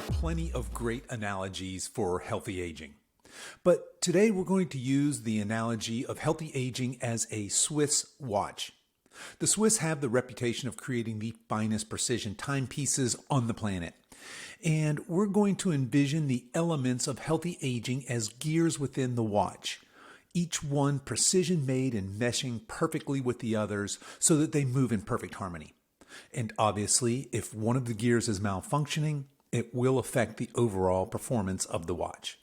are plenty of great analogies for healthy aging. But today we're going to use the analogy of healthy aging as a Swiss watch. The Swiss have the reputation of creating the finest precision timepieces on the planet. And we're going to envision the elements of healthy aging as gears within the watch, each one precision made and meshing perfectly with the others so that they move in perfect harmony. And obviously, if one of the gears is malfunctioning, it will affect the overall performance of the watch.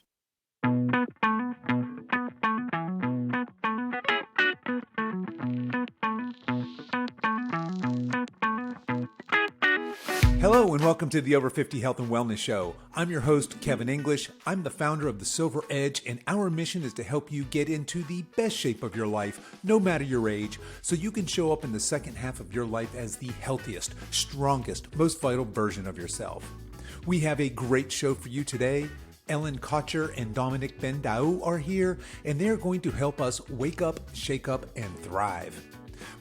Hello and welcome to the Over 50 Health and Wellness Show. I'm your host, Kevin English. I'm the founder of the Silver Edge, and our mission is to help you get into the best shape of your life, no matter your age, so you can show up in the second half of your life as the healthiest, strongest, most vital version of yourself. We have a great show for you today. Ellen, Kocher, and Dominique and Dhaou are here, and they're going to help us wake up, shake up, and thrive.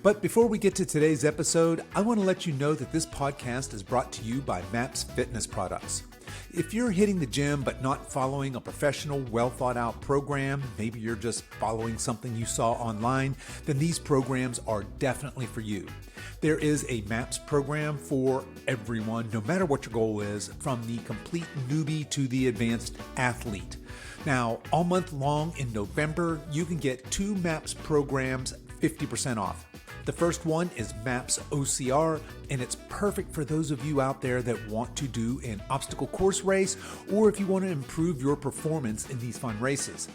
But before we get to today's episode, I want to let you know that this podcast is brought to you by MAPS Fitness Products. If you're hitting the gym but not following a professional, well-thought-out program, maybe you're just following something you saw online, then these programs are definitely for you. There is a MAPS program for everyone, no matter what your goal is, from the complete newbie to the advanced athlete. Now, all month long in November, you can get 2 MAPS programs 50% off. The first one is MAPS OCR, and it's perfect for those of you out there that want to do an obstacle course race or if you want to improve your performance in these fun races.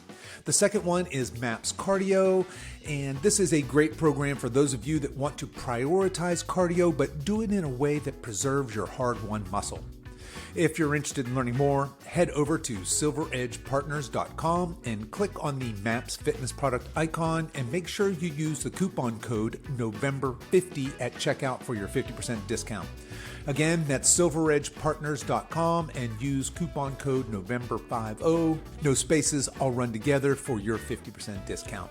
The second one is MAPS Cardio, and this is a great program for those of you that want to prioritize cardio but do it in a way that preserves your hard-won muscle. If you're interested in learning more, head over to silveredgepartners.com and click on the MAPS Fitness Product icon and make sure you use the coupon code November50 at checkout for your 50% discount. Again, that's silveredgepartners.com and use coupon code November50, no spaces, all run together for your 50% discount.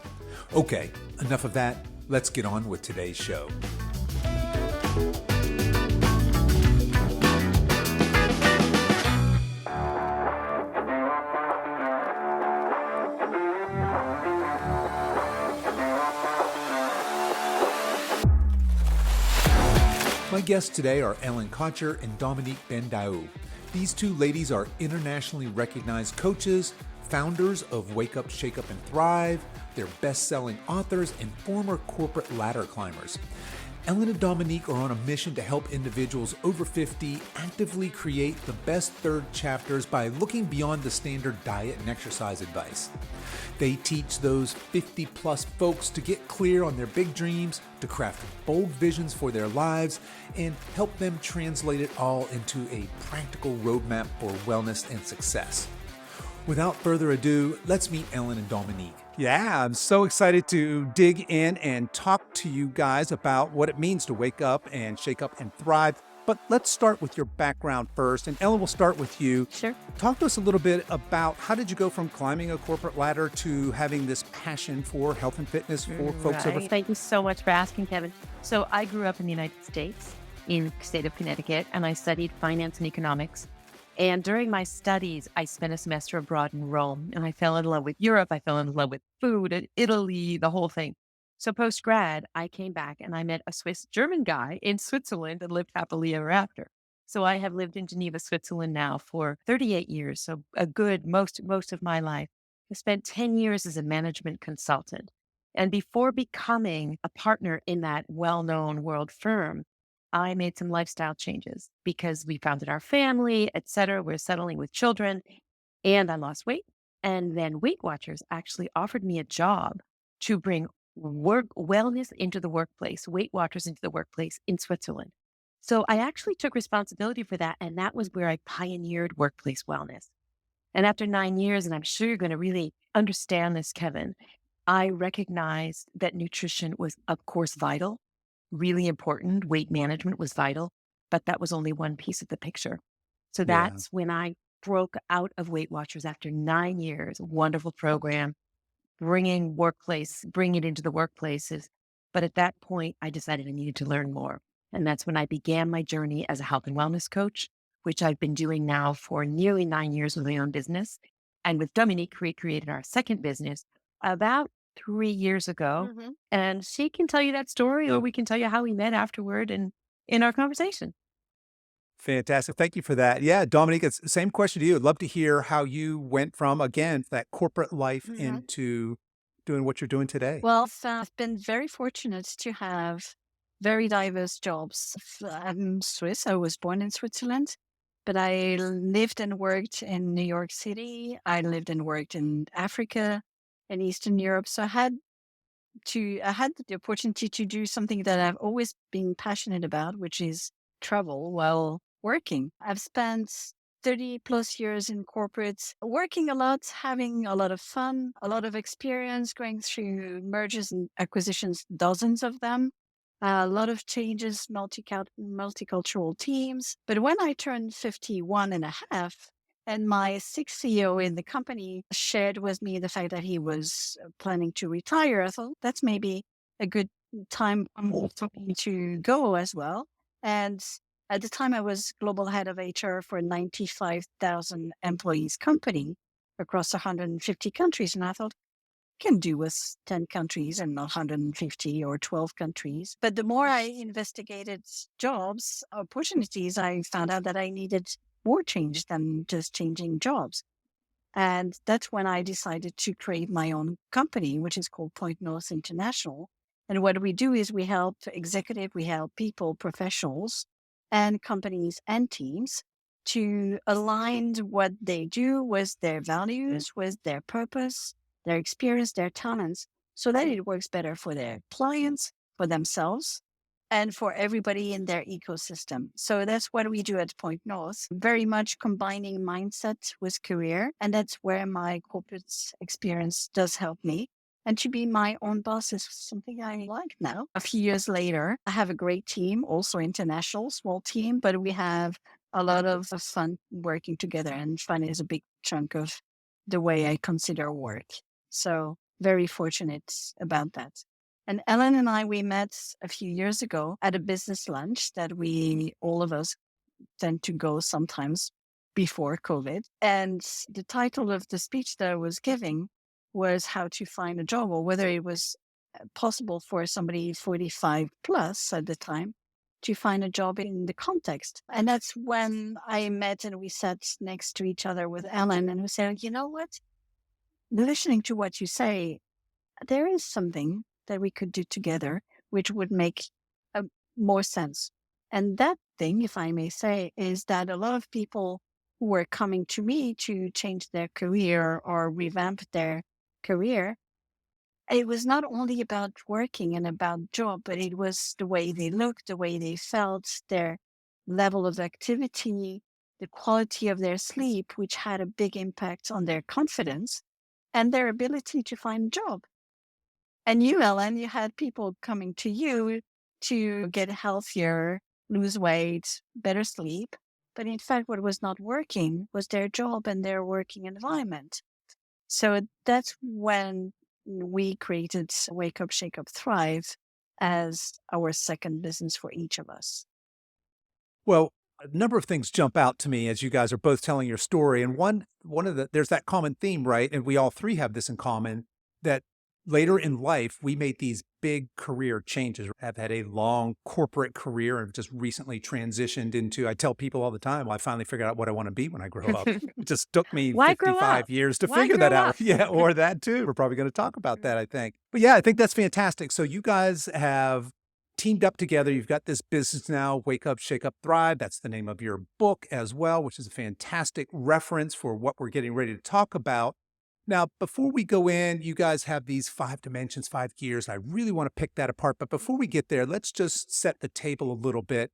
Okay, enough of that. Let's get on with today's show. My guests today are Ellen Kocher and Dominique and Dhaou. These two ladies are internationally recognized coaches, founders of Wake Up, Shake Up, and Thrive. They're best-selling authors and former corporate ladder climbers. Ellen and Dominique are on a mission to help individuals over 50 actively create the best third chapters by looking beyond the standard diet and exercise advice. They teach those 50-plus folks to get clear on their big dreams, to craft bold visions for their lives, and help them translate it all into a practical roadmap for wellness and success. Without further ado, let's meet Ellen and Dominique. Yeah, I'm so excited to dig in and talk to you guys about what it means to wake up and shake up and thrive. But let's start with your background first. And Ellen, we'll start with you. Sure. Talk to us a little bit about how did you go from climbing a corporate ladder to having this passion for health and fitness for folks over 50? Thank you so much for asking, Kevin. So I grew up in the United States, in the state of Connecticut, and I studied finance and economics. And during my studies, I spent a semester abroad in Rome, and I fell in love with Europe. I fell in love with food and Italy, the whole thing. So post-grad, I came back and I met a Swiss-German guy in Switzerland and lived happily ever after. So I have lived in Geneva, Switzerland now for 38 years, so a good most of my life. I spent 10 years as a management consultant. And before becoming a partner in that well-known world firm, I made some lifestyle changes because we founded our family, et cetera. We're settling with children and I lost weight. And then Weight Watchers actually offered me a job to bring wellness into the workplace, Weight Watchers into the workplace in Switzerland. So I actually took responsibility for that. And that was where I pioneered workplace wellness. And after 9 years, and I'm sure you're going to really understand this, Kevin, I recognized that nutrition was, of course, vital. Really important. Weight management was vital, but that was only one piece of the picture. So that's when I broke out of Weight Watchers after 9 years, wonderful program, bring it into the workplaces. But at that point, I decided I needed to learn more. And that's when I began my journey as a health and wellness coach, which I've been doing now for nearly 9 years with my own business. And with Dominique, we created our second business about 3 years ago. Hmm. And she can tell you that story, or we can tell you how we met afterward and in our conversation. Fantastic. Thank you for that. Yeah, Dominique, it's the same question to you. I'd love to hear how you went from, again, that corporate life Hmm. into doing what you're doing today. Well, I've been very fortunate to have very diverse jobs. I'm Swiss. I was born in Switzerland, but I lived and worked in New York City. I lived and worked in Africa and Eastern Europe. So I had the opportunity to do something that I've always been passionate about, which is travel while working. I've spent 30 plus years in corporates, working a lot, having a lot of fun, a lot of experience going through mergers and acquisitions, dozens of them, a lot of changes, multicultural teams. But when I turned 51 and a half, and my sixth CEO in the company shared with me the fact that he was planning to retire, I thought that's maybe a good time for me to go as well. And at the time, I was global head of HR for a 95,000 employees company across 150 countries. And I thought, can do with 10 countries and not 150 or 12 countries. But the more I investigated jobs, opportunities, I found out that I needed more change than just changing jobs. And that's when I decided to create my own company, which is called Point North International. And what we do is we help people, professionals, and companies and teams to align what they do with their values, with their purpose, their experience, their talents, so that it works better for their clients, for themselves, and for everybody in their ecosystem. So that's what we do at Point North, very much combining mindset with career. And that's where my corporate experience does help me. And to be my own boss is something I like now. A few years later, I have a great team, also international, small team, but we have a lot of fun working together. And fun is a big chunk of the way I consider work. So very fortunate about that. And Ellen and I, we met a few years ago at a business lunch that all of us tend to go sometimes before COVID. And the title of the speech that I was giving was how to find a job, or whether it was possible for somebody 45 plus at the time to find a job in the context. And that's when I met and we sat next to each other with Ellen and we said, you know what? Listening to what you say, there is something that we could do together, which would make more sense. And that thing, if I may say, is that a lot of people who were coming to me to change their career or revamp their career, it was not only about working and about job, but it was the way they looked, the way they felt, their level of activity, the quality of their sleep, which had a big impact on their confidence and their ability to find a job. And you, Ellen, you had people coming to you to get healthier, lose weight, better sleep. But in fact, what was not working was their job and their working environment. So that's when we created Wake Up, Shake Up, Thrive as our second business for each of us. Well, a number of things jump out to me as you guys are both telling your story. And one of the there's that common theme, right? And we all three have this in common, that later in life we made these big career changes. Have had a long corporate career and just recently transitioned into, I tell people all the time, well, I finally figured out what I want to be when I grow up. It just took me Why grow 55 up? years to Why figure that grow out. up? Yeah, or that too. We're probably going to talk about that, I think. But yeah, I think that's fantastic. So you guys have teamed up together. You've got this business now, Wake Up, Shake Up, Thrive. That's the name of your book as well, which is a fantastic reference for what we're getting ready to talk about. Now, before we go in, you guys have these 5 dimensions, 5 gears. I really want to pick that apart. But before we get there, let's just set the table a little bit.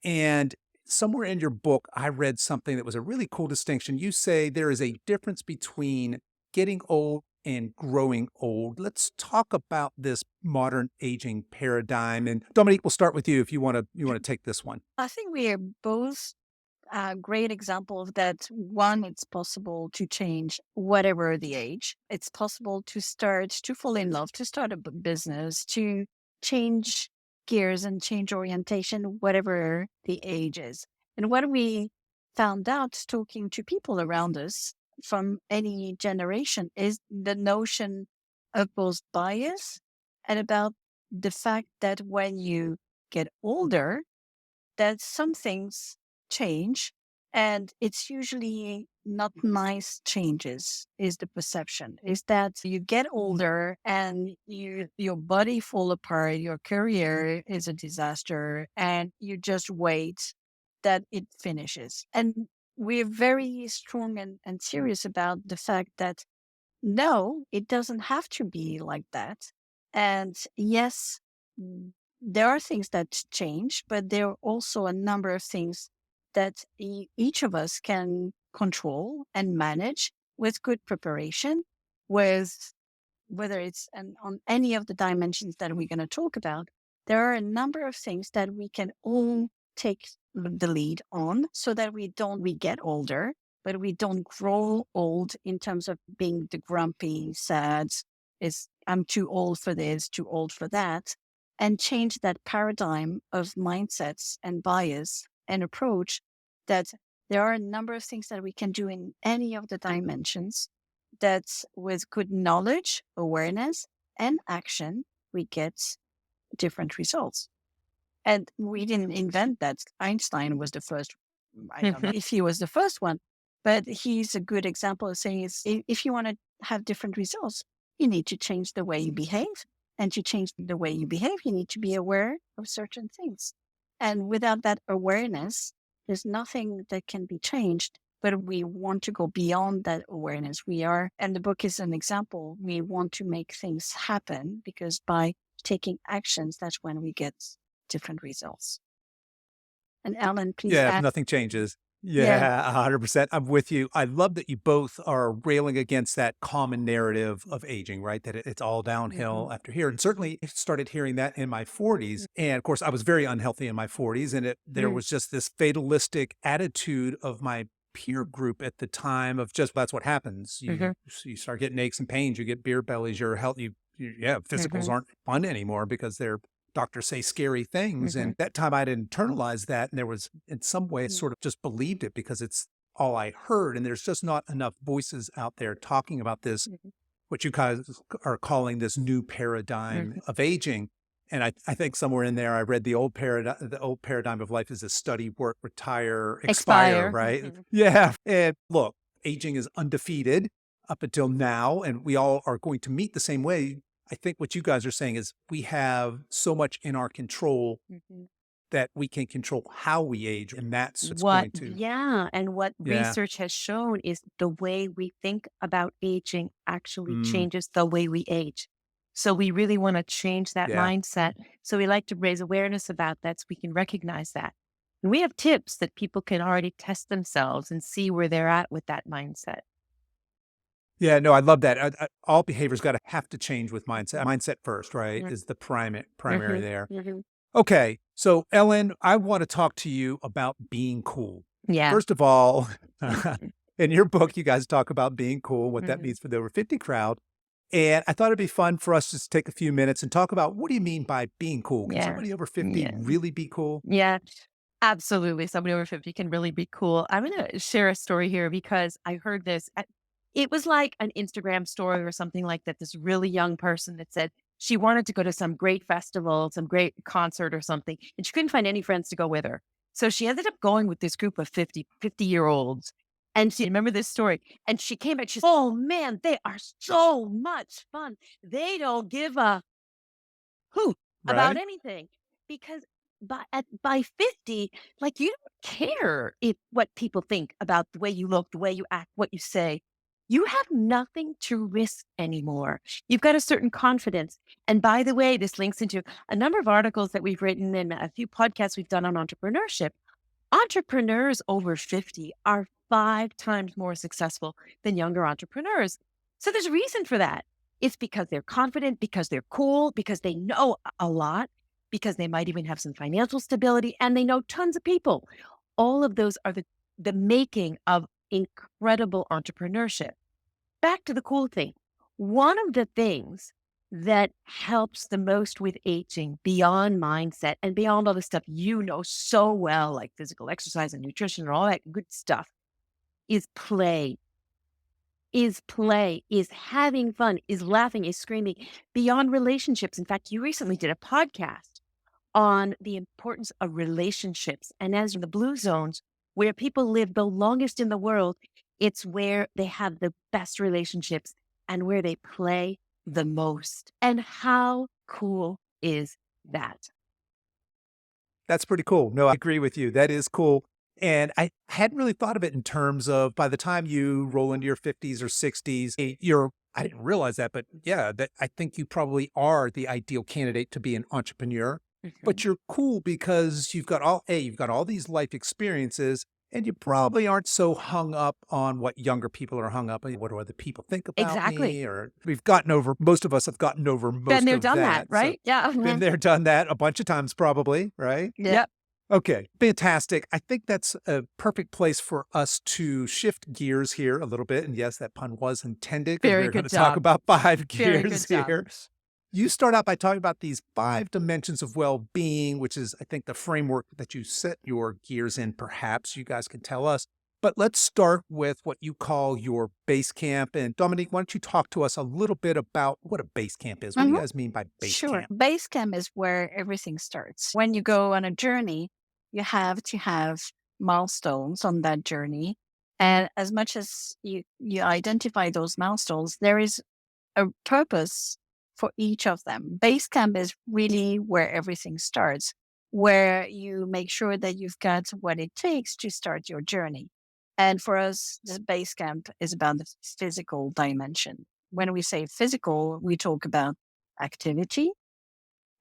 And somewhere in your book, I read something that was a really cool distinction. You say there is a difference between getting old and growing old. Let's talk about this modern aging paradigm. And Dominique, we'll start with you if you want to take this one. I think we are both a great example of that. One, it's possible to change whatever the age. It's possible to fall in love, to start a business, to change gears and change orientation, whatever the age is. And what we found out talking to people around us from any generation is the notion of both bias and about the fact that when you get older, that some things change, and it's usually not nice changes is the perception, is that you get older and your body fall apart, your career is a disaster, and you just wait that it finishes. And we're very strong and serious about the fact that no, it doesn't have to be like that. And yes, there are things that change, but there are also a number of things that each of us can control and manage with good preparation, with whether it's on any of the dimensions that we're going to talk about. There are a number of things that we can all take the lead on so that we get older, but we don't grow old in terms of being the grumpy, sad, is I'm too old for this, too old for that, and change that paradigm of mindsets and bias and approach that there are a number of things that we can do in any of the dimensions that with good knowledge, awareness, and action, we get different results. And we didn't invent that. Einstein was the first. I don't know if he was the first one, but he's a good example of saying if you want to have different results, you need to change the way you behave. And to change the way you behave, you need to be aware of certain things. And without that awareness, there's nothing that can be changed. But we want to go beyond that awareness. And the book is an example. We want to make things happen because by taking actions, that's when we get different results. And Ellen, please Yeah, if add. nothing changes. Yeah, 100%. I'm with you. I love that you both are railing against that common narrative of aging, right? That it's all downhill after here. And certainly I started hearing that in my 40s. And of course, I was very unhealthy in my 40s. And there was just this fatalistic attitude of my peer group at the time of just that's what happens. You start getting aches and pains, you get beer bellies, your health, physicals aren't fun anymore because they're doctors say scary things. And that time I'd internalized that. And there was in some way sort of just believed it because it's all I heard. And there's just not enough voices out there talking about this, what you guys are calling this new paradigm of aging. And I think somewhere in there, I read the old paradigm of life is a study, work, retire, expire, right? Yeah. And look, aging is undefeated up until now, and we all are going to meet the same way. I think what you guys are saying is we have so much in our control that we can control how we age. And that's what's going to. Yeah. And what research has shown is the way we think about aging actually changes the way we age. So we really want to change that mindset. So we like to raise awareness about that so we can recognize that. And we have tips that people can already test themselves and see where they're at with that mindset. Yeah, no, I love that. All behaviors have to change with mindset. Mindset first, right, is the primary there. Okay, so Ellen, I want to talk to you about being cool. Yeah. First of all, in your book, you guys talk about being cool, what that means for the over 50 crowd. And I thought it'd be fun for us to just take a few minutes and talk about what do you mean by being cool? Can somebody over 50 really be cool? Yeah, absolutely. Somebody over 50 can really be cool. I'm going to share a story here because I heard this. It was like an Instagram story or something like that. This really young person that said she wanted to go to some great festival, some great concert or something, and she couldn't find any friends to go with her. So she ended up going with this group of 50-year-olds. And she remember this story. And she came back. She said, oh man, they are so much fun. They don't give a hoot about anything because by 50, like you don't care what people think about the way you look, the way you act, what you say. You have nothing to risk anymore. You've got a certain confidence. And by the way, this links into a number of articles that we've written and a few podcasts we've done on entrepreneurship. Entrepreneurs over 50 are 5 times more successful than younger entrepreneurs. So there's a reason for that. It's because they're confident, because they're cool, because they know a lot, because they might even have some financial stability, and they know tons of people. All of those are the making of incredible entrepreneurship. Back to the cool thing. One of the things that helps the most with aging beyond mindset and beyond all the stuff you know so well, like physical exercise and nutrition and all that good stuff, is play. Is play, is having fun, is laughing, is screaming beyond relationships. In fact, you recently did a podcast on the importance of relationships. And as in the blue zones, where people live the longest in the world, it's where they have the best relationships and where they play the most. And how cool is that? That's pretty cool. No, I agree with you. That is cool. And I hadn't really thought of it in terms of by the time you roll into your 50s or 60s, I didn't realize that, but yeah, that I think you probably are the ideal candidate to be an entrepreneur. But you're cool because you've got all these life experiences and you probably aren't so hung up on what younger people are hung up on. What do other people think about Exactly. me? Or most of us have gotten over most Been there, of done that, So right? Yeah. been there, done that a bunch of times probably, right? Yeah. Okay, fantastic. I think that's a perfect place for us to shift gears here a little bit. And yes, that pun was intended because Very we're going good to talk job. about 5 Very good gears job. here. You start out by talking about these 5 dimensions of well-being, which is, I think, the framework that you set your gears in. Perhaps you guys can tell us. But let's start with what you call your base camp. And Dominique, why don't you talk to us a little bit about what a base camp is? What do you guys mean by base Sure. camp? Base camp is where everything starts. When you go on a journey, you have to have milestones on that journey. And as much as you identify those milestones, there is a purpose for each of them. Base camp is really where everything starts, where you make sure that you've got what it takes to start your journey. And for us, the base camp is about the physical dimension. When we say physical, we talk about activity.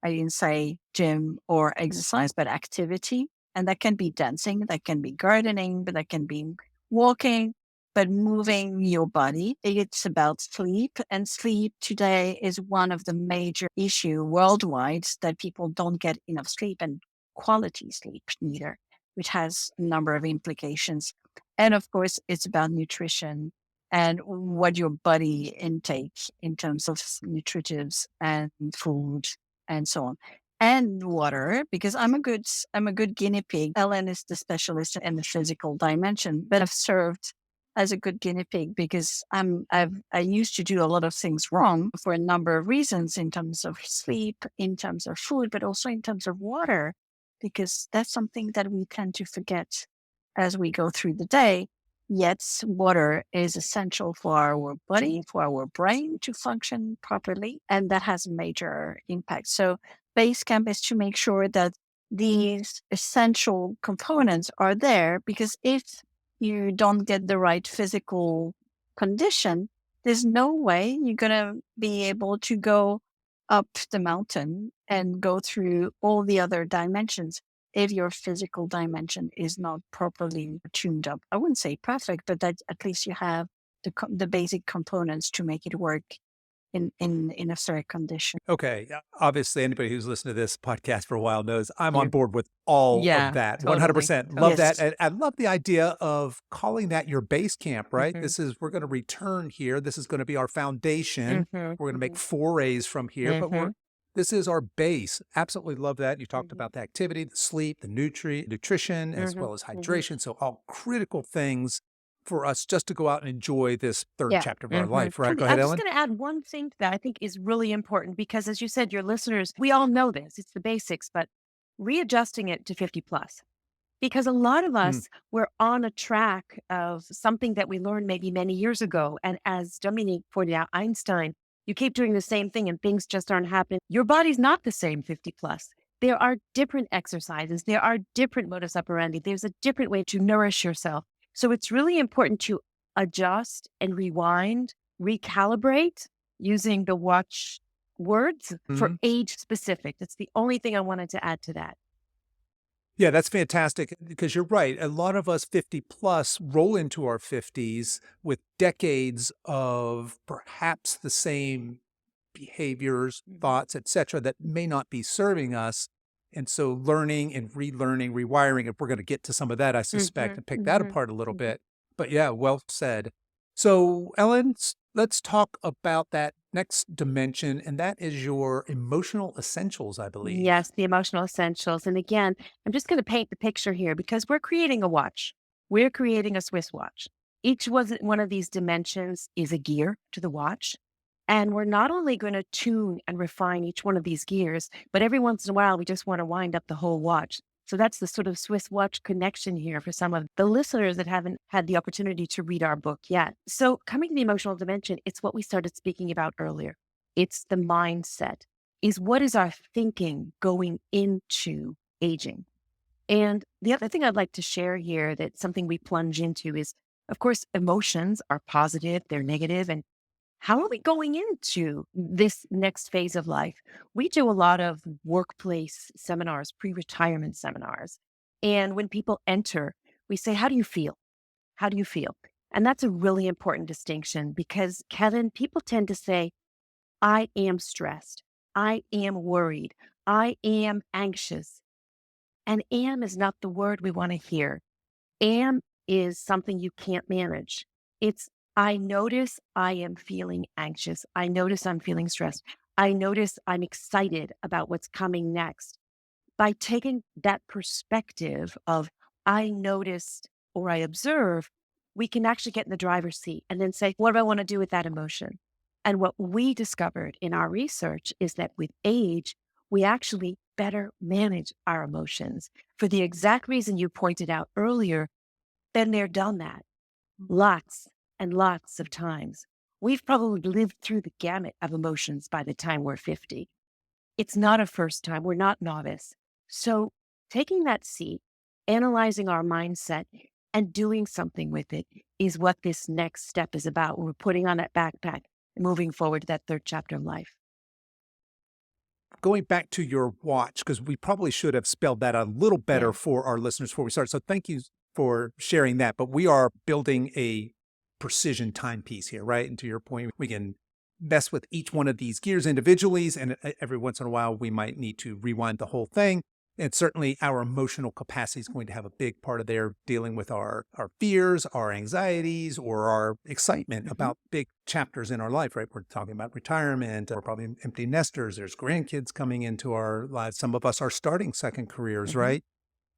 I didn't say gym or exercise, but activity. And that can be dancing, that can be gardening, but that can be walking, but moving your body. It's about sleep. And sleep today is one of the major issue worldwide, that people don't get enough sleep and quality sleep neither, which has a number of implications. And of course, it's about nutrition and what your body intake in terms of nutritives and food and so on. And water, because I'm a good guinea pig. Ellen is the specialist in the physical dimension, but I've served as a good guinea pig because I used to do a lot of things wrong for a number of reasons in terms of sleep, in terms of food, but also in terms of water, because that's something that we tend to forget as we go through the day. Yet water is essential for our body, for our brain to function properly, and that has a major impact. So base camp is to make sure that these essential components are there, because if you don't get the right physical condition, there's no way you're going to be able to go up the mountain and go through all the other dimensions if your physical dimension is not properly tuned up. I wouldn't say perfect, but that at least you have the basic components to make it work in a certain condition. Okay. Obviously, anybody who's listened to this podcast for a while knows I'm on board with all Yeah, of that. totally. 100%. Love Yes. that. And I love the idea of calling that your base camp, right? Mhm. We're going to return here. This is going to be our foundation. Mhm. We're going to make forays from here, but Mhm. this is our base. Absolutely love that. You talked Mhm. about the activity, the sleep, the nutrition, as Mhm. well as Mhm. hydration. So all critical things for us just to go out and enjoy this third Yeah. chapter of our Mhm. life, right? Go I'm ahead, just Ellen. going to add one thing that I think is really important because, as you said, your listeners, we all know this, it's the basics, but readjusting it to 50 plus. Because a lot of Mm. us were on a track of something that we learned maybe many years ago. And as Dominique pointed out, Einstein, you keep doing the same thing and things just aren't happening. Your body's not the same 50 plus. There are different exercises. There are different modus operandi. There's a different way to nourish yourself. So it's really important to adjust and rewind, recalibrate using the watch words for Mhm. age specific. That's the only thing I wanted to add to that. Yeah, that's fantastic because you're right. A lot of us 50 plus roll into our 50s with decades of perhaps the same behaviors, thoughts, etc., that may not be serving us. And so learning and relearning, rewiring, if we're going to get to some of that, I suspect, Mhm, and pick that mhm, apart a little mhm. bit. But yeah, well said. So, Ellen, Let's talk about that next dimension, and that is your emotional essentials, I believe. Yes, the emotional essentials. And again, I'm just going to paint the picture here because we're creating a watch. We're creating a Swiss watch. Each one of these dimensions is a gear to the watch. And we're not only going to tune and refine each one of these gears, but every once in a while, we just want to wind up the whole watch. So that's the sort of Swiss watch connection here for some of the listeners that haven't had the opportunity to read our book yet. So coming to the emotional dimension, it's what we started speaking about earlier. It's the mindset is what is our thinking going into aging? And the other thing I'd like to share here that something we plunge into is, of course, emotions are positive, they're negative, and how are we going into this next phase of life? We do a lot of workplace seminars, pre-retirement seminars. And when people enter, we say, how do you feel? How do you feel? And that's a really important distinction because, Kevin, people tend to say, I am stressed. I am worried. I am anxious. And am is not the word we want to hear. Am is something you can't manage. It's, I notice I am feeling anxious. I notice I'm feeling stressed. I notice I'm excited about what's coming next. By taking that perspective of I noticed or I observe, we can actually get in the driver's seat and then say, what do I want to do with that emotion? And what we discovered in our research is that with age, we actually better manage our emotions for the exact reason you pointed out earlier. Been there, done that lots and lots of times. We've probably lived through the gamut of emotions by the time we're 50. It's not a first time. We're not novice. So taking that seat, analyzing our mindset, and doing something with it is what this next step is about. We're putting on that backpack and moving forward to that third chapter of life. Going back to your watch, because we probably should have spelled that out a little better Yeah. for our listeners before we start. So thank you for sharing that. But we are building a precision timepiece here, right? And to your point, we can mess with each one of these gears individually, and every once in a while, we might need to rewind the whole thing. And certainly our emotional capacity is going to have a big part of there dealing with our fears, our anxieties, or our excitement about big chapters in our life, right? We're talking about retirement. We're probably empty nesters. There's grandkids coming into our lives. Some of us are starting second careers, right?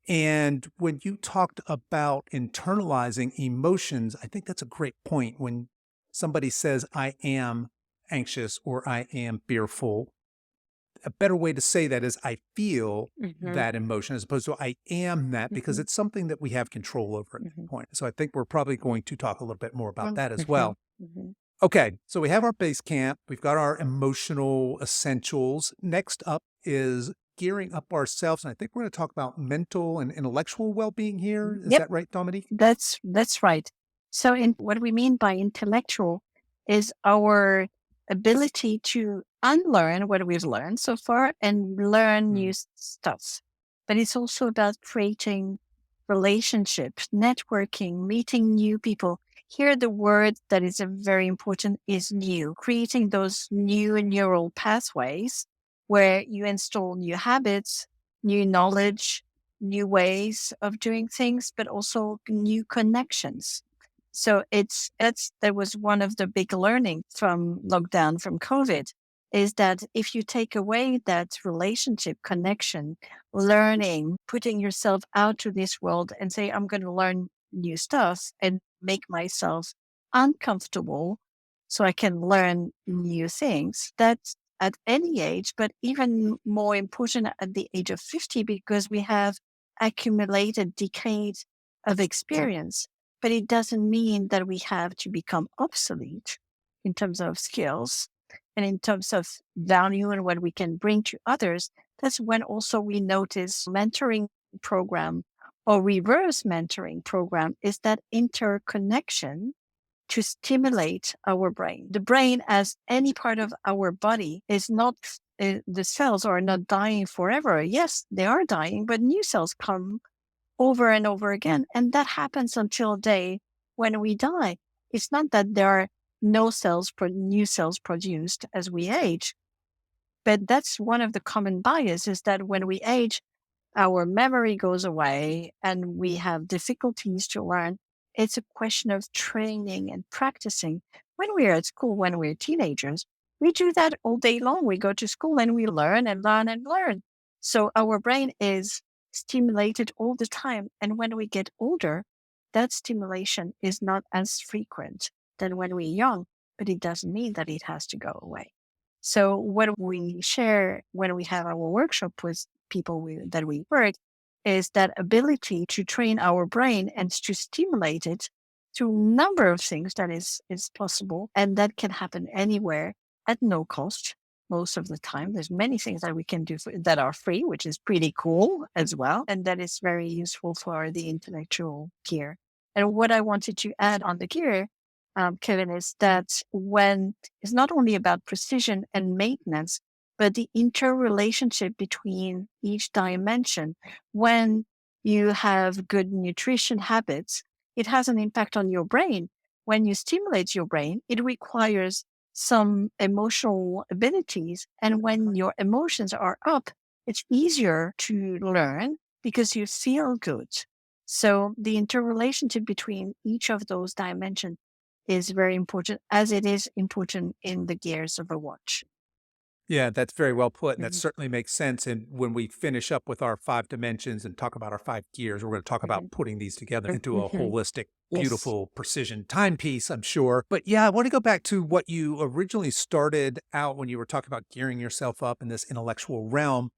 And when you talked about internalizing emotions, I think that's a great point. When somebody says, I am anxious or I am fearful, a better way to say that is I feel that emotion as opposed to I am that because it's something that we have control over at that point. So I think we're probably going to talk a little bit more about that as well. Okay, so we have our base camp. We've got our emotional essentials. Next up is gearing up ourselves. And I think we're going to talk about mental and intellectual well-being here. Is that right, Dominique? That's right. So what we mean by intellectual is our ability to unlearn what we've learned so far and learn new stuff. But it's also about creating relationships, networking, meeting new people. Here, the word that is very important is new, creating those new neural pathways where you install new habits, new knowledge, new ways of doing things, but also new connections. So that was one of the big learnings from lockdown, from COVID, is that if you take away that relationship connection, learning, putting yourself out to this world and say, I'm going to learn new stuff and make myself uncomfortable so I can learn new things. That's at any age, but even more important at the age of 50, because we have accumulated decades of experience. But it doesn't mean that we have to become obsolete in terms of skills and in terms of value and what we can bring to others. That's when also we notice mentoring program or reverse mentoring program is that interconnection to stimulate our brain. The brain, as any part of our body, is not, the cells are not dying forever. Yes, they are dying, but new cells come over and over again. And that happens until the day when we die. It's not that there are no new cells produced as we age, but that's one of the common biases, that when we age, our memory goes away and we have difficulties to learn. It's a question of training and practicing. when we're at school, when we're teenagers, we do that all day long. We go to school and we learn and learn and learn. So our brain is stimulated all the time. And when we get older, that stimulation is not as frequent than when we're young, but it doesn't mean that it has to go away. So what we share when we have our workshop with people that we work is that ability to train our brain and to stimulate it through a number of things that is possible. And that can happen anywhere at no cost. Most of the time, there's many things that we can do that are free, which is pretty cool as well. And that is very useful for the intellectual gear. And what I wanted to add on the gear, Kevin, is that when it's not only about precision and maintenance, but the interrelationship between each dimension. When you have good nutrition habits, it has an impact on your brain. When you stimulate your brain, it requires some emotional abilities. And when your emotions are up, it's easier to learn because you feel good. So the interrelationship between each of those dimensions is very important, as it is important in the gears of a watch. Yeah, that's very well put. And that Mhm. certainly makes sense. And when we finish up with our 5 dimensions and talk about our 5 gears, we're going to talk about putting these together into a Mhm. holistic, Yes. beautiful precision timepiece, I'm sure. But yeah, I want to go back to what you originally started out when you were talking about gearing yourself up in this intellectual realm.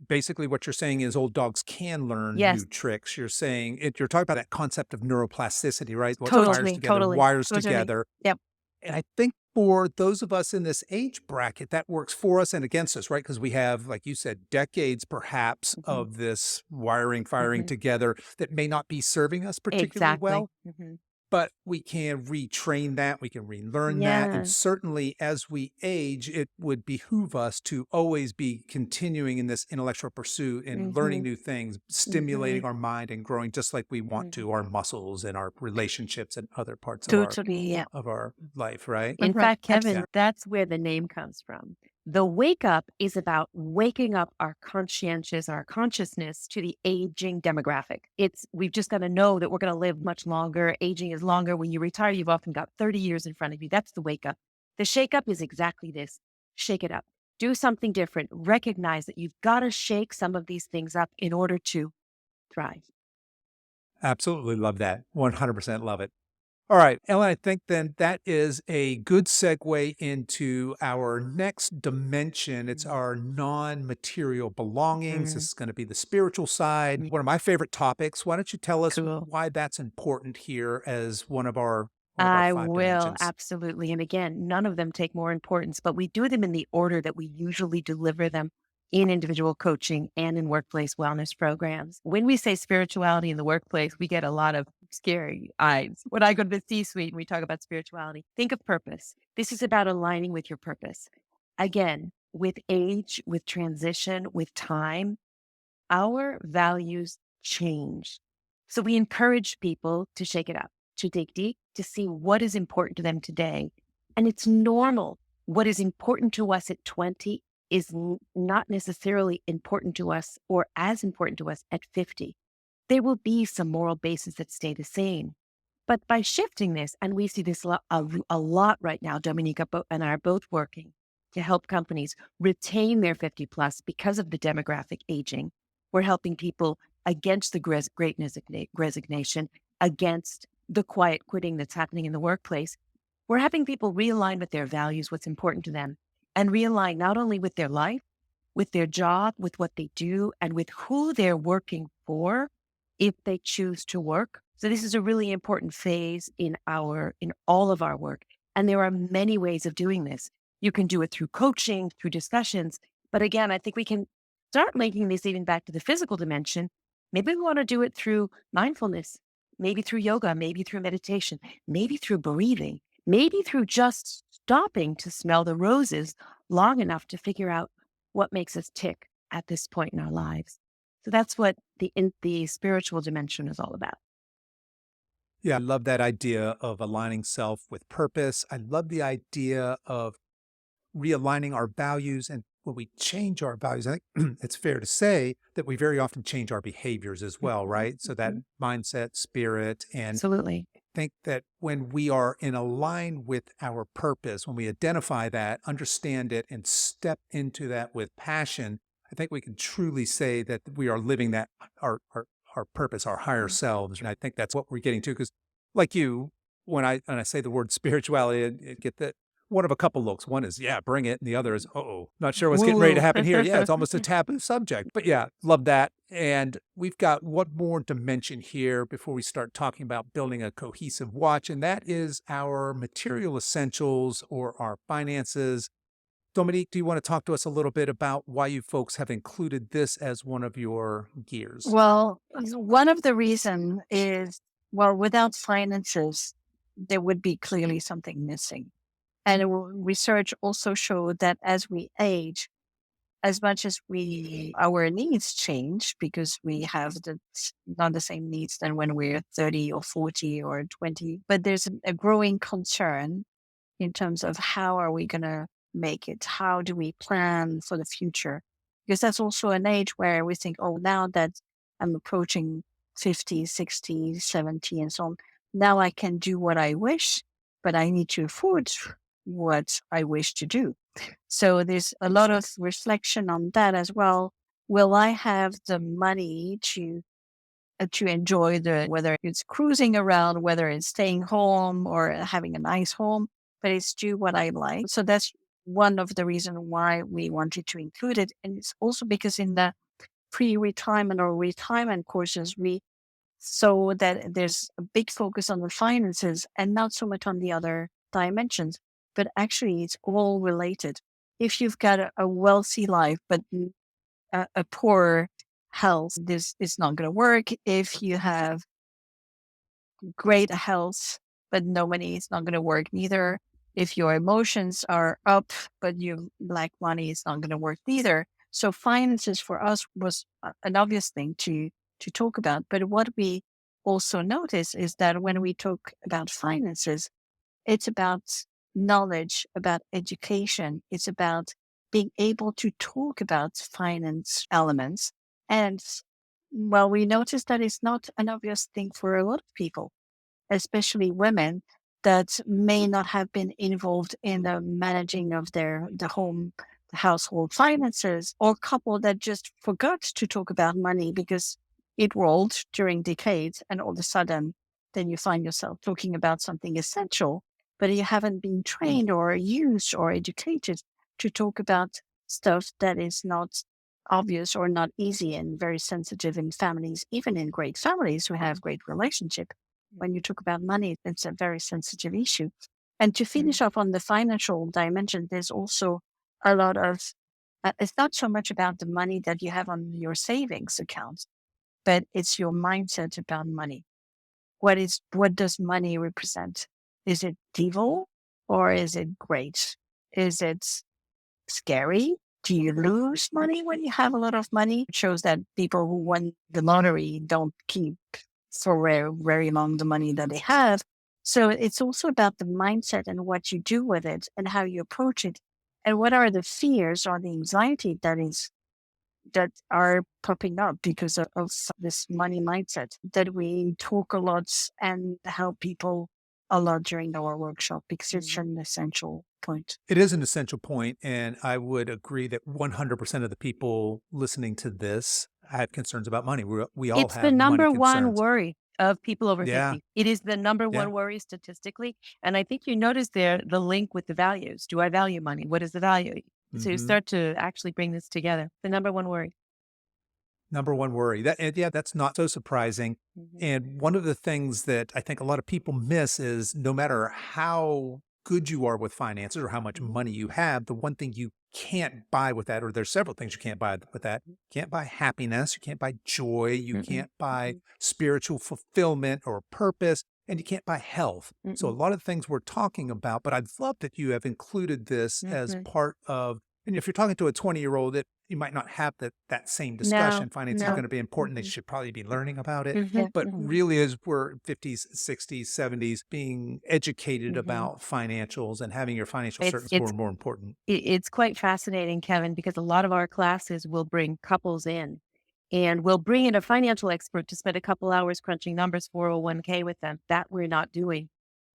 Basically, what you're saying is old dogs can learn Yes, new tricks. You're saying you're talking about that concept of neuroplasticity, right? What fires totally, together totally, wires totally. together. Yep. And I think for those of us in this age bracket, that works for us and against us, right? Because we have, like you said, decades perhaps Mhm. of this wiring, firing Mhm. together that may not be serving us particularly Exactly. well. Mhm. But we can retrain that, we can relearn that. And Yeah. certainly as we age, it would behoove us to always be continuing in this intellectual pursuit and learning Mhm. new things, stimulating Mhm. our mind and growing just like we want Mhm. to our muscles and our relationships and other parts Totally, yeah. of our life, right? In Mhm. fact, Kevin, Yeah. Absolutely. that's where the name comes from. The wake up is about waking up our our consciousness to the aging demographic. We've just got to know that we're going to live much longer. Aging is longer. When you retire, you've often got 30 years in front of you. That's the wake up. The shake up is exactly this. Shake it up. Do something different. Recognize that you've got to shake some of these things up in order to thrive. Absolutely love that. 100% love it. All right, Ellen, I think then that is a good segue into our next dimension. It's our non-material belongings. This Mhm. is going to be the spiritual side. One of my favorite topics. Why don't you tell us Cool. why that's important here as one of our I 5 dimensions? absolutely. And again, none of them take more importance, but we do them in the order that we usually deliver them in individual coaching and in workplace wellness programs. When we say spirituality in the workplace, we get a lot of scary eyes. When I go to the C-suite and we talk about spirituality, think of purpose. This is about aligning with your purpose. Again, with age, with transition, with time, our values change. So we encourage people to shake it up, to dig deep, to see what is important to them today. And it's normal. What is important to us at 20 is not necessarily important to us or as important to us at 50. There will be some moral bases that stay the same. But by shifting this, and we see this a lot right now, Dominique and I are both working to help companies retain their 50 plus because of the demographic aging. We're helping people against the great resignation, against the quiet quitting that's happening in the workplace. We're having people realign with their values, what's important to them, and realign not only with their life, with their job, with what they do, and with who they're working for if they choose to work. So this is a really important phase in all of our work. And there are many ways of doing this. You can do it through coaching, through discussions. But again, I think we can start linking this even back to the physical dimension. Maybe we want to do it through mindfulness, maybe through yoga, maybe through meditation, maybe through breathing, maybe through just stopping to smell the roses long enough to figure out what makes us tick at this point in our lives. So that's what the spiritual dimension is all about. Yeah, I love that idea of aligning self with purpose. I love the idea of realigning our values. And when we change our values, I think it's fair to say that we very often change our behaviors as well, Mhm, right? So that mhm. mindset, spirit, and Absolutely. think that when we are in align with our purpose, when we identify that, understand it, and step into that with passion, I think we can truly say that we are living that our purpose, our higher selves. And I think that's what we're getting to. Because, like you, when I say the word spirituality, it get that one of a couple looks. One is, yeah, bring it. And the other is, not sure what's getting ready to Woo. happen here. Yeah, it's almost a taboo subject. But yeah, love that. And we've got one more dimension here before we start talking about building a cohesive watch. And that is our material essentials or our finances. Dominique, do you want to talk to us a little bit about why you folks have included this as one of your gears? Well, one of the reason is, well, without finances, there would be clearly something missing. And research also showed that as we age, as much as our needs change because we have not the same needs than when we're 30 or 40 or 20, but there's a growing concern in terms of how are we going to make it? How do we plan for the future? Because that's also an age where we think, oh, now that I'm approaching 50, 60, 70, and so on, now I can do what I wish, but I need to afford what I wish to do. So there's a lot of reflection on that as well. Will I have the money to enjoy whether it's cruising around, whether it's staying home or having a nice home, but it's do what I like. So that's one of the reasons why we wanted to include it. And it's also because in the pre-retirement or retirement courses, we saw that there's a big focus on the finances and not so much on the other dimensions, but actually it's all related. If you've got a wealthy life, but a poor health, this is not going to work. If you have great health, but no money, it's not going to work neither. If your emotions are up, but you lack money, it's not going to work neither. So finances for us was an obvious thing to talk about. But what we also notice is that when we talk about finances, it's about knowledge, about education. It's about being able to talk about finance elements. And well, we notice that it's not an obvious thing for a lot of people, especially women that may not have been involved in the managing of the household finances, or couple that just forgot to talk about money because it rolled during decades, and all of a sudden then you find yourself talking about something essential, but you haven't been trained or used or educated to talk about stuff that is not obvious or not easy and very sensitive in families, even in great families who have great relationship. When you talk about money, it's a very sensitive issue. And to finish off on the financial dimension, there's also a lot of, it's not so much about the money that you have on your savings account, but it's your mindset about money. What does money represent? Is it evil or is it great? Is it scary? Do you lose money when you have a lot of money? It shows that people who won the lottery don't keep for very, very long the money that they have. So it's also about the mindset and what you do with it and how you approach it. And what are the fears or the anxiety that are popping up because of this money mindset that we talk a lot and help people a lot during our workshop because it's an essential point. It is an essential point, and I would agree that 100% of the people listening to this have concerns about money. We all It's the have money number one concerns. worry of people over Yeah, 50. It is the number yeah. one worry statistically. And I think you notice there the link with the values. Do I value money? What is the value? So you hmm start to actually bring this together. The number one worry. Number one worry. That's not so surprising. And one of the things that I think a lot of people miss is no matter how good you are with finances or how much money you have, the one thing you can't buy with that, or there's several things you can't buy with that. You can't buy happiness, you can't buy joy, you can't buy spiritual fulfillment or purpose, and you can't buy health. So a lot of the things we're talking about, but I'd love that you have included this as part of, and if you're talking to a 20-year-old, you might not have that same discussion. Finances are going to be important. They should probably be learning about it. Yeah. But really, as we're 50s, 60s, 70s, being educated about financials and having your financial certainty is more and more important. It's quite fascinating, Kevin, because a lot of our classes will bring couples in And we'll bring in a financial expert to spend a couple hours crunching numbers 401k with them. That we're not doing.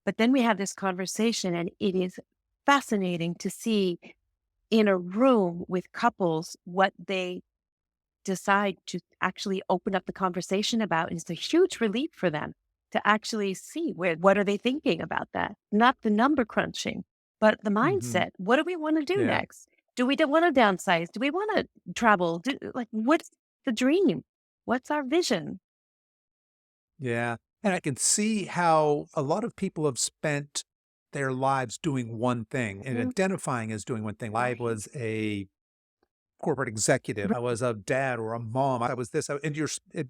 But then we have this conversation, and it is fascinating to see in a room with couples what they decide to actually open up the conversation about. And it's a huge relief for them to actually see what are they thinking about that. Not the number crunching, but the mindset. What do we want to do Yeah. next? Do we want to downsize? Do we want to travel? What's the dream? What's our vision? Yeah. And I can see how a lot of people have spent their lives doing one thing and identifying as doing one thing. I was a corporate executive. I was a dad or a mom. I was this. And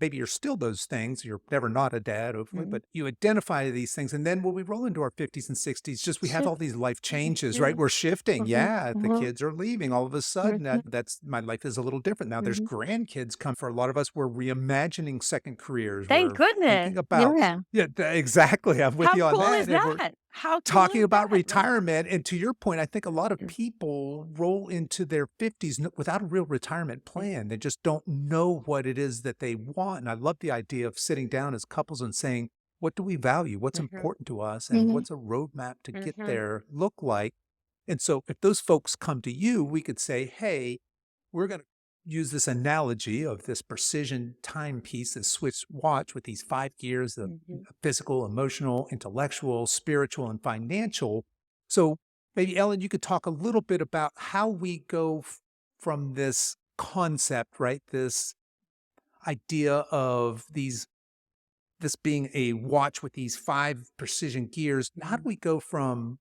maybe you're still those things. You're never not a dad, hopefully, but you identify these things. And then when we roll into our 50s and 60s, we have all these life changes, right? We're shifting. Yeah. The kids are leaving. All of a sudden, that's my life is a little different. Now there's grandkids come. For a lot of us, we're reimagining second careers. Thank We're goodness. thinking about, exactly. I'm with How you on cool that. is And we're that? How cool talking is about that? retirement. And to your point, I think a lot of people roll into their 50s without a real retirement plan. They just don't know what it is that they want. And I love the idea of sitting down as couples and saying, what do we value? What's important to us? And what's a roadmap to get there look like? And so if those folks come to you, we could say, hey, we're going to use this analogy of this precision timepiece, this Swiss watch with these 5 gears of physical, emotional, intellectual, spiritual, and financial. So maybe, Ellen, you could talk a little bit about how we go from this concept, right? This idea of this being a watch with these 5 precision gears. How do we go from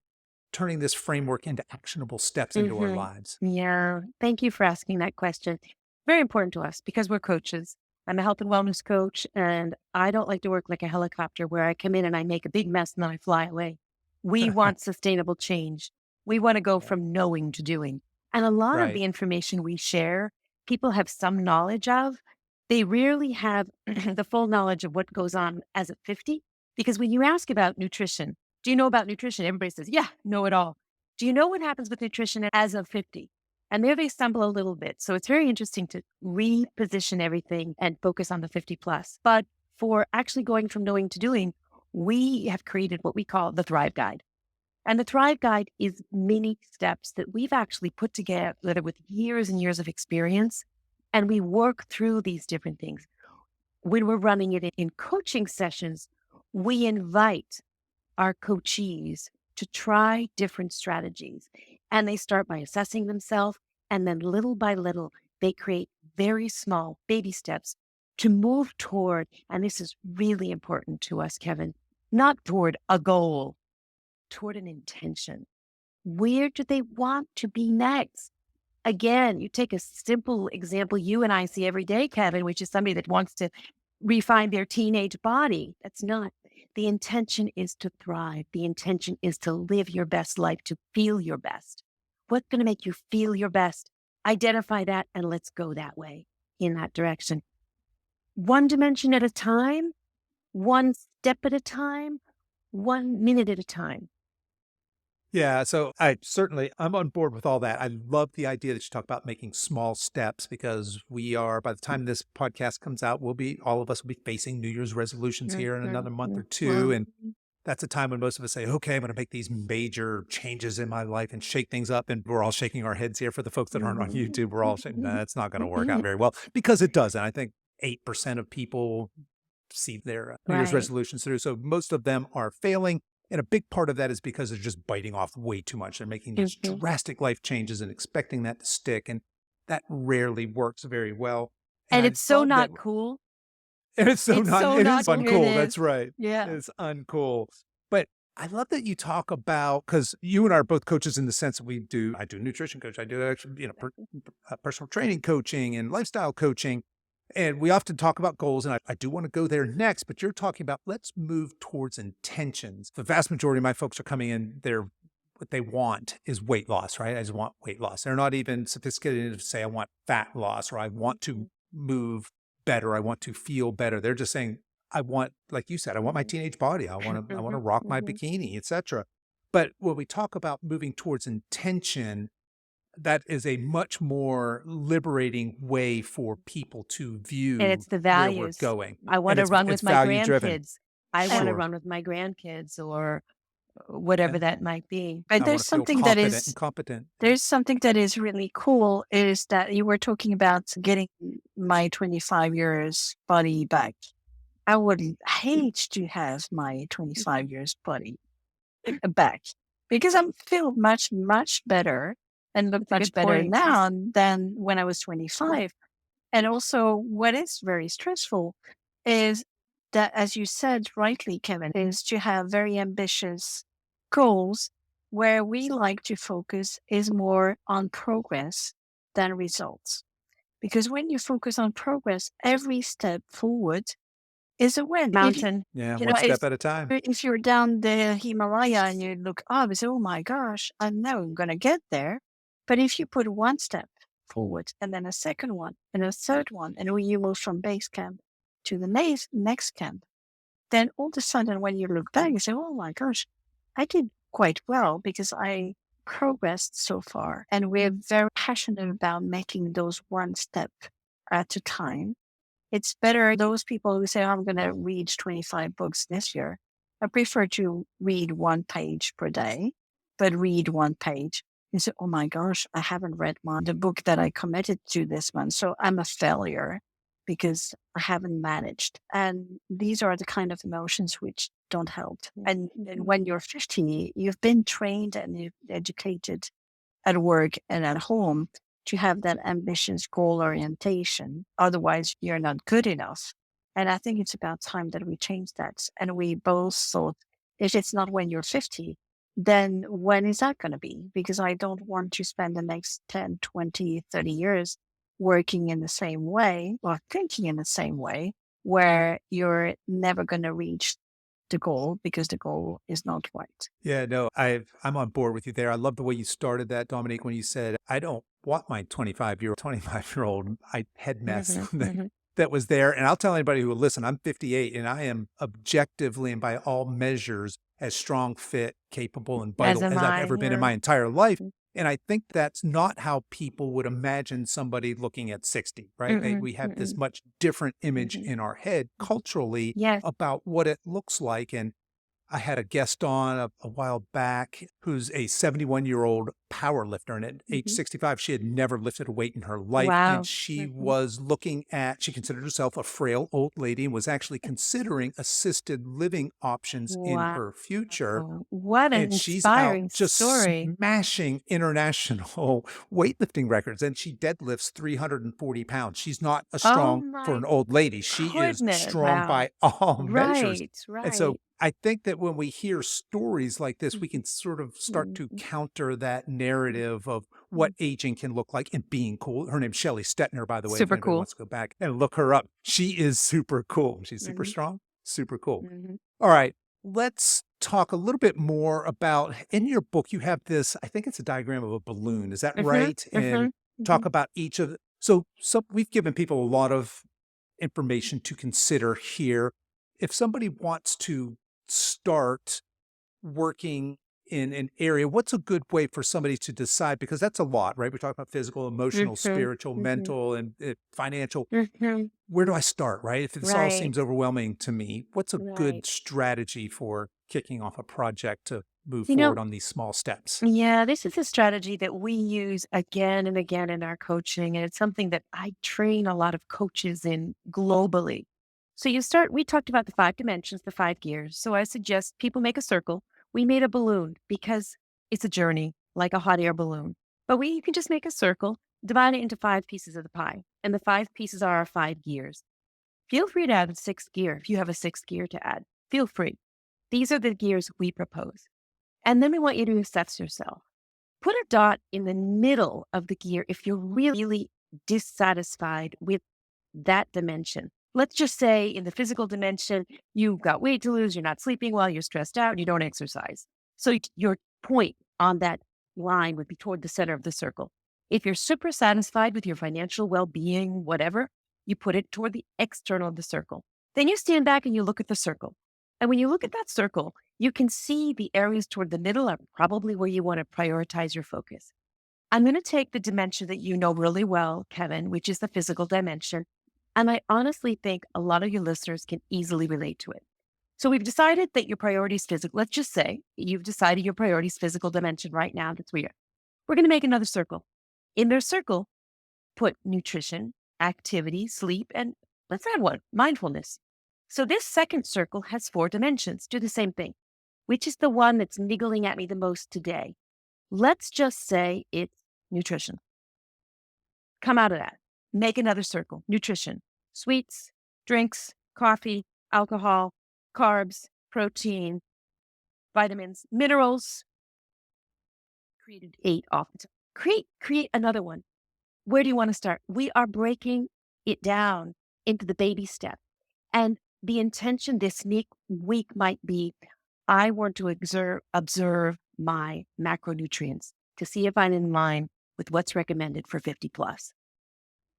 turning this framework into actionable steps into our lives? Yeah. Thank you for asking that question. Very important to us because we're coaches. I'm a health and wellness coach, and I don't like to work like a helicopter where I come in and I make a big mess and then I fly away. We want sustainable change. We want to go from knowing to doing. And a lot of the information we share, people have some knowledge of. They rarely have the full knowledge of what goes on as a 50. Because when you ask about nutrition, do you know about nutrition? Everybody says, yeah, know it all. Do you know what happens with nutrition as of 50? And there they stumble a little bit. So it's very interesting to reposition everything and focus on the 50 plus. But for actually going from knowing to doing, we have created what we call the Thrive Guide. And the Thrive Guide is many steps that we've actually put together with years and years of experience. And we work through these different things. When we're running it in coaching sessions, we invite our coachees to try different strategies. And they start by assessing themselves. And then little by little, they create very small baby steps to move toward, and this is really important to us, Kevin, not toward a goal, toward an intention. Where do they want to be next? Again, you take a simple example you and I see every day, Kevin, which is somebody that wants to refine their teenage body. That's not. The intention is to thrive. The intention is to live your best life, to feel your best. What's going to make you feel your best? Identify that and let's go that way, in that direction. One dimension at a time, one step at a time, 1 minute at a time. Yeah, so I'm on board with all that. I love the idea that you talk about making small steps because by the time this podcast comes out, all of us will be facing New Year's resolutions here in another month or two. And that's a time when most of us say, okay, I'm going to make these major changes in my life and shake things up. And we're all shaking our heads here. For the folks that aren't on YouTube, we're all saying, nah, it's not going to work out very well because it doesn't. I think 8% of people see their New Year's resolutions through. So most of them are failing. And a big part of that is because they're just biting off way too much. They're making these drastic life changes and expecting that to stick. And that rarely works very well. And it's so not cool. And it's so not uncool. That's right. Yeah. It's uncool. But I love that you talk about, because you and I are both coaches in the sense that I do nutrition coach. I do actually, personal training coaching and lifestyle coaching. And we often talk about goals, and I do want to go there next, but you're talking about let's move towards intentions. The vast majority of my folks are coming in, what they want is weight loss, right? I just want weight loss. They're not even sophisticated enough to say, I want fat loss, or I want to move better. I want to feel better. They're just saying, I want, like you said, I want my teenage body. I want to rock my bikini, etc. But when we talk about moving towards intention, that is a much more liberating way for people to And view it's the where we're values. going. I want And to run it's with my value driven. grandkids. I want to Sure. run with my grandkids or whatever And that might be. But I want there's to feel something that confident and is competent. there's something that is really cool is that you were talking about getting my 25 years body back. I would hate to have my 25 years body back because I feel much, much better and look That's a much good better point. now than when I was 25. And also, what is very stressful is that, as you said rightly, Kevin, is to have very ambitious goals where we like to focus is more on progress than results. Because when you focus on progress, every step forward is a win. Mountain. Yeah, You one know, step at a time. if you're down the Himalaya and you look up and say, oh my gosh, I know I'm going to get there. But if you put one step forward and then a second one and a third one, and when you move from base camp to the next camp, then all of a sudden when you look back, you say, oh my gosh, I did quite well because I progressed so far. And we're very passionate about making those one step at a time. It's better those people who say, I'm going to read 25 books this year. I prefer to read one page per day, but read one page and say, oh my gosh, I haven't read the book that I committed to this month. So I'm a failure because I haven't managed. And these are the kind of emotions which don't help. And when you're 50, you've been trained and you've educated at work and at home to have that ambitious goal orientation. Otherwise, you're not good enough. And I think it's about time that we change that. And we both thought, if it's not when you're 50, then when is that going to be? Because I don't want to spend the next 10, 20, 30 years working in the same way or thinking in the same way where you're never going to reach the goal because the goal is not right. Yeah, no, I'm on board with you there. I love the way you started that, Dominique, when you said, I don't want my 25-year-old head mess that was there. And I'll tell anybody who will listen, I'm 58 and I am objectively and by all measures as strong, fit, capable, and vital as I've ever been in my entire life. And I think that's not how people would imagine somebody looking at 60, right? We have this much different image in our head culturally about what it looks like. And I had a guest on a while back who's a 71-year-old power lifter. And at age 65, she had never lifted a weight in her life. Wow. And she was looking at, she considered herself a frail old lady and was actually considering assisted living options in her future. What an And she's out inspiring just story. smashing international weightlifting records. And she deadlifts 340 pounds. She's not a strong for an old lady. She is strong by all measures. Right. And so I think that when we hear stories like this, we can sort of start to counter that narrative of what aging can look like and being cool. Her name's Shelley Stetner, by the way. Super if anybody cool. wants to go back and look her up. She is super cool. She's super strong, super cool. All right. Let's talk a little bit more about, in your book, you have this, I think it's a diagram of a balloon. Is that right? And talk about each of the, so we've given people a lot of information to consider here. If somebody wants to start working in an area, what's a good way for somebody to decide? Because that's a lot, right? We're talking about physical, emotional, spiritual, mental, and financial. Where do I start, right? If this all seems overwhelming to me, what's a good strategy for kicking off a project to move forward on these small steps? Yeah, this is a strategy that we use again and again in our coaching. And it's something that I train a lot of coaches in globally. So we talked about the 5 dimensions, the 5 gears. So I suggest people make a circle. We made a balloon because it's a journey, like a hot air balloon. But you can just make a circle, divide it into 5 pieces of the pie. And the 5 pieces are our 5 gears. Feel free to add a 6th gear if you have a 6th gear to add. Feel free. These are the gears we propose. And then we want you to assess yourself. Put a dot in the middle of the gear if you're really dissatisfied with that dimension. Let's just say in the physical dimension, you've got weight to lose, you're not sleeping well, you're stressed out, you don't exercise. So your point on that line would be toward the center of the circle. If you're super satisfied with your financial well-being, whatever, you put it toward the external of the circle. Then you stand back and you look at the circle. And when you look at that circle, you can see the areas toward the middle are probably where you want to prioritize your focus. I'm going to take the dimension that you know really well, Kevin, which is the physical dimension. And I honestly think a lot of your listeners can easily relate to it. So we've decided that your priority is physical. Let's just say you've decided your priority is physical dimension right now. That's weird. We're going to make another circle. In their circle, put nutrition, activity, sleep, and let's add one, mindfulness. So this second circle has 4 dimensions. Do the same thing. Which is the one that's niggling at me the most today? Let's just say it's nutrition. Come out of that. Make another circle. Nutrition, sweets, drinks, coffee, alcohol, carbs, protein, vitamins, minerals. Created 8 off the top. Create another one. Where do you want to start? We are breaking it down into the baby step. And the intention this week might be, I want to observe my macronutrients to see if I'm in line with what's recommended for 50 plus.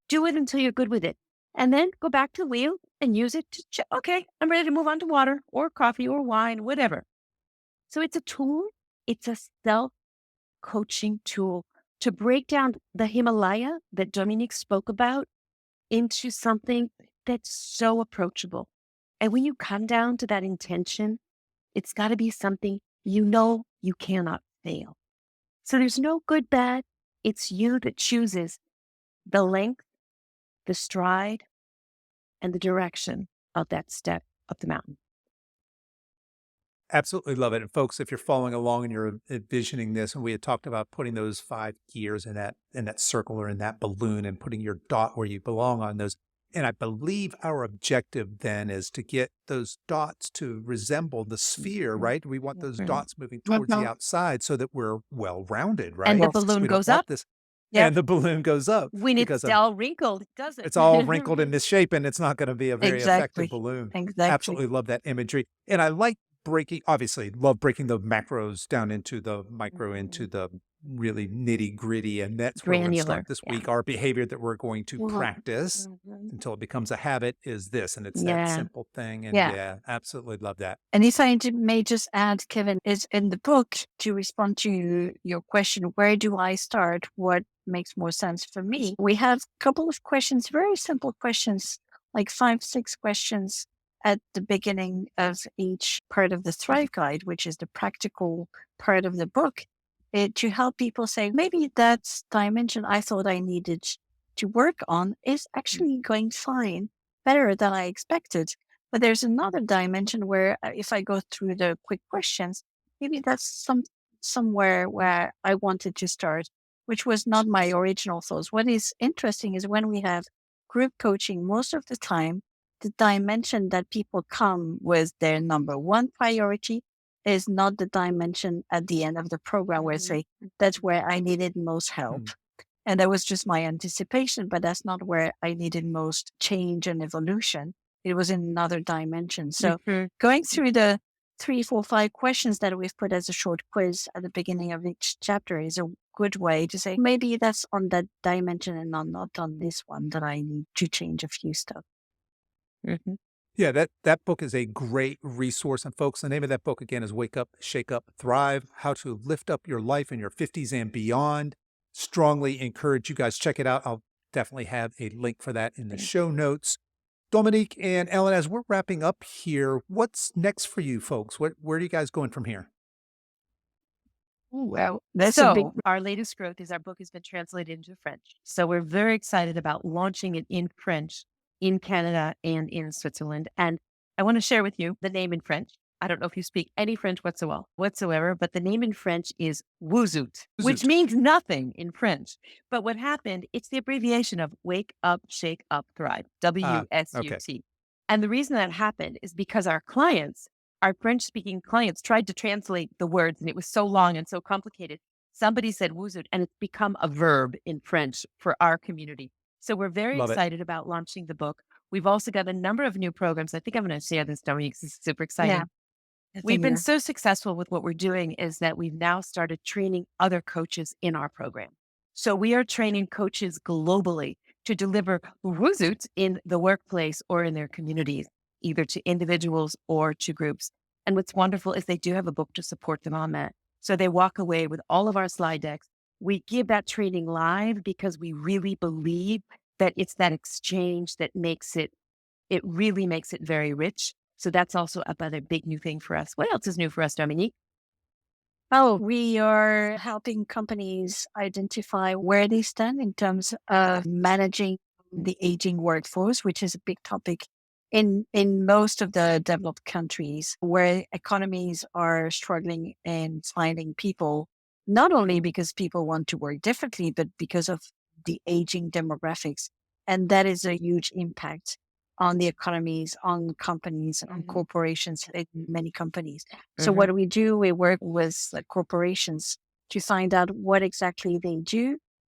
Do it until you're good with it. And then go back to the wheel and use it to check, okay, I'm ready to move on to water or coffee or wine, whatever. So it's a tool. It's a self-coaching tool to break down the Himalaya that Dominique spoke about into something that's so approachable. And when you come down to that intention, it's got to be something you know you cannot fail. So there's no good, bad. It's you that chooses the length, the stride, and the direction of that step up the mountain. Absolutely love it. And folks, if you're following along and you're envisioning this, and we had talked about putting those 5 gears in that circle or in that balloon and putting your dot where you belong on those. And I believe our objective then is to get those dots to resemble the sphere, right? We want those dots moving towards the outside so that we're well-rounded, right? And the balloon goes up. And the balloon goes up. When it's all wrinkled, it doesn't. It's all wrinkled in this shape, and it's not going to be a very effective balloon. Exactly. Absolutely love that imagery. And I like love breaking the macros down into the micro, into the really nitty gritty. And that's where we're going to start this week. Our behavior that we're going to practice until it becomes a habit is this. And it's that simple thing. And absolutely love that. And if I may just add, Kevin, is in the book to respond to your question, where do I start? What makes more sense for me? We have a couple of questions, very simple questions, like 5, 6 questions at the beginning of each part of the Thrive Guide, which is the practical part of the book, to help people say, maybe that dimension I thought I needed to work on is actually going fine, better than I expected. But there's another dimension where if I go through the quick questions, maybe that's somewhere where I wanted to start, which was not my original thoughts. What is interesting is when we have group coaching, most of the time, the dimension that people come with their number 1 priority is not the dimension at the end of the program where say, that's where I needed most help. And that was just my anticipation, but that's not where I needed most change and evolution. It was in another dimension. So going through the 3, 4, 5 questions that we've put as a short quiz at the beginning of each chapter is a good way to say, maybe that's on that dimension and not on this one that I need to change a few stuff. Yeah, that book is a great resource. And folks, the name of that book again is Wake Up, Shake Up, Thrive, How to Lift Up Your Life in Your 50s and Beyond. Strongly encourage you guys, check it out. I'll definitely have a link for that in the show notes. Dominique and Ellen, as we're wrapping up here, what's next for you folks? Where are you guys going from here? Well, our latest growth is our book has been translated into French. So we're very excited about launching it in French in Canada and in Switzerland. And I want to share with you the name in French. I don't know if you speak any French whatsoever, but the name in French is Wuzoot, which means nothing in French. But what happened, it's the abbreviation of Wake Up, Shake Up, Thrive, WSUT. Okay. And the reason that happened is because our French-speaking clients tried to translate the words, and it was so long and so complicated. Somebody said Wuzoot, and it's become a verb in French for our community. So we're very excited about launching the book. We've also got a number of new programs. I think I'm going to share this, Dominique. This is super exciting. Yeah. We've been so successful with what we're doing is that we've now started training other coaches in our program. So we are training coaches globally to deliver Wuzoot in the workplace or in their communities, either to individuals or to groups. And what's wonderful is they do have a book to support them on that. So they walk away with all of our slide decks, We give that training live because we really believe that it's that exchange that it really makes it very rich. So that's also another big new thing for us. What else is new for us, Dominique? Oh, we are helping companies identify where they stand in terms of managing the aging workforce, which is a big topic in most of the developed countries where economies are struggling and finding people, not only because people want to work differently, but because of the aging demographics. And that is a huge impact on the economies, on companies, on corporations, in many companies. So what do? We work with corporations to find out what exactly they do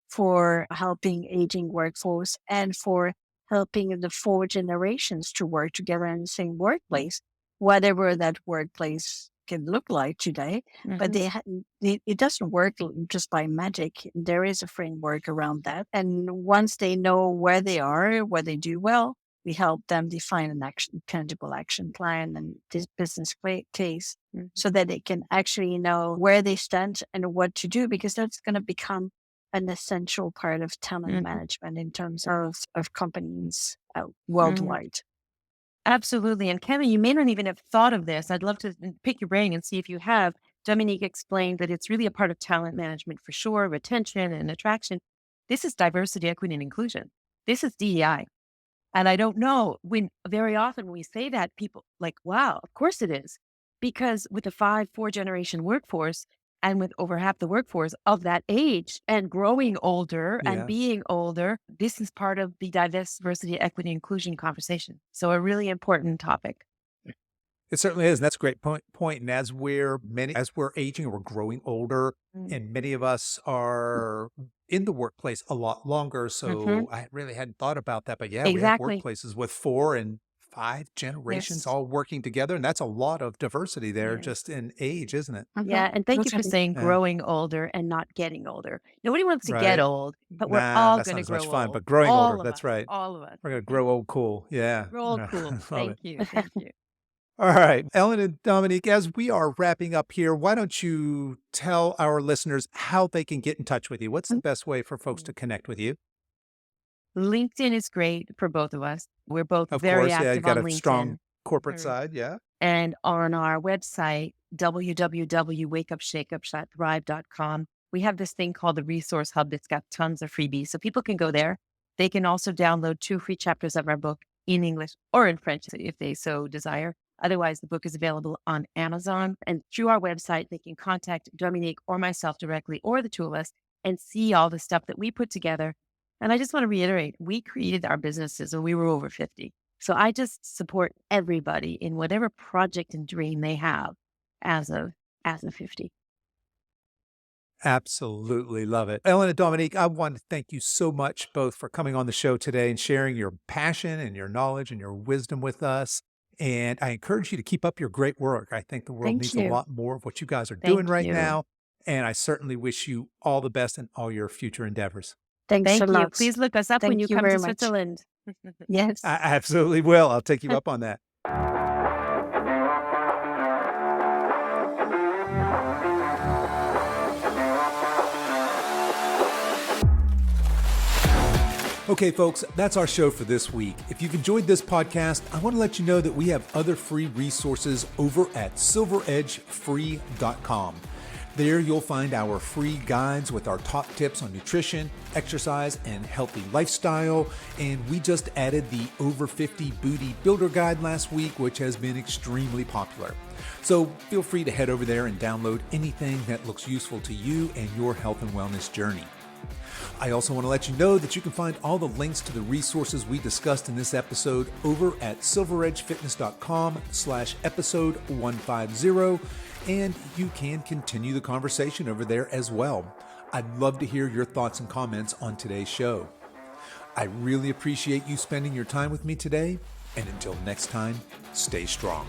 for helping aging workforce and for helping the four generations to work together in the same workplace, whatever that workplace can look like today. But it doesn't work just by magic. There is a framework around that. And once they know where they are, what they do well, we help them define an tangible action plan and this business case so that they can actually know where they stand and what to do, because that's going to become an essential part of talent management in terms of companies worldwide. Absolutely. And Kevin, you may not even have thought of this. I'd love to pick your brain and see if you have. Dominique explained that it's really a part of talent management for sure, retention and attraction. This is diversity, equity, and inclusion. This is DEI. And I don't know, when very often we say that, people like, wow, of course it is. Because with the four generation workforce and with over half the workforce of that age and growing older and being older, this is part of the diversity, equity, inclusion conversation. So a really important topic. It certainly is. And that's a great point. And as we're aging, we're growing older, and many of us are in the workplace a lot longer. So I really hadn't thought about that. But we have workplaces with 4 and 5 generations all working together. And that's a lot of diversity there just in age, isn't it? Yeah. And thank you for saying growing older and not getting older. Nobody wants to get old, but we're all going to grow as much fun, old. but growing all older, that's right. All of us. We're going to grow old cool. Yeah. Grow old cool. Thank you. Thank you. All right, Ellen and Dominique, as we are wrapping up here, why don't you tell our listeners how they can get in touch with you? What's the best way for folks to connect with you? LinkedIn is great for both of us. We're both Of very course, active you got on a LinkedIn. strong corporate side, And on our website, www.wakeupshakeup.thrive.com, we have this thing called the Resource Hub that's got tons of freebies. So people can go there. They can also download 2 free chapters of our book in English or in French if they so desire. Otherwise, the book is available on Amazon. And through our website, they can contact Dominique or myself directly, or the two of us, and see all the stuff that we put together. And I just want to reiterate, we created our businesses when we were over 50. So I just support everybody in whatever project and dream they have as of 50. Absolutely love it. Ellen and Dominique, I want to thank you so much both for coming on the show today and sharing your passion and your knowledge and your wisdom with us. And I encourage you to keep up your great work. I think the world needs a lot more of what you guys are doing right now. And I certainly wish you all the best in all your future endeavors. Thank you. lot. Please look us up when you come to Switzerland. Yes. I absolutely will. I'll take you up on that. Okay, folks, that's our show for this week. If you've enjoyed this podcast, I want to let you know that we have other free resources over at silveredgefree.com. There you'll find our free guides with our top tips on nutrition, exercise, and healthy lifestyle. And we just added the Over 50 Booty Builder Guide last week, which has been extremely popular. So feel free to head over there and download anything that looks useful to you and your health and wellness journey. I also want to let you know that you can find all the links to the resources we discussed in this episode over at silveredgefitness.com/episode 150, and you can continue the conversation over there as well. I'd love to hear your thoughts and comments on today's show. I really appreciate you spending your time with me today, and until next time, stay strong.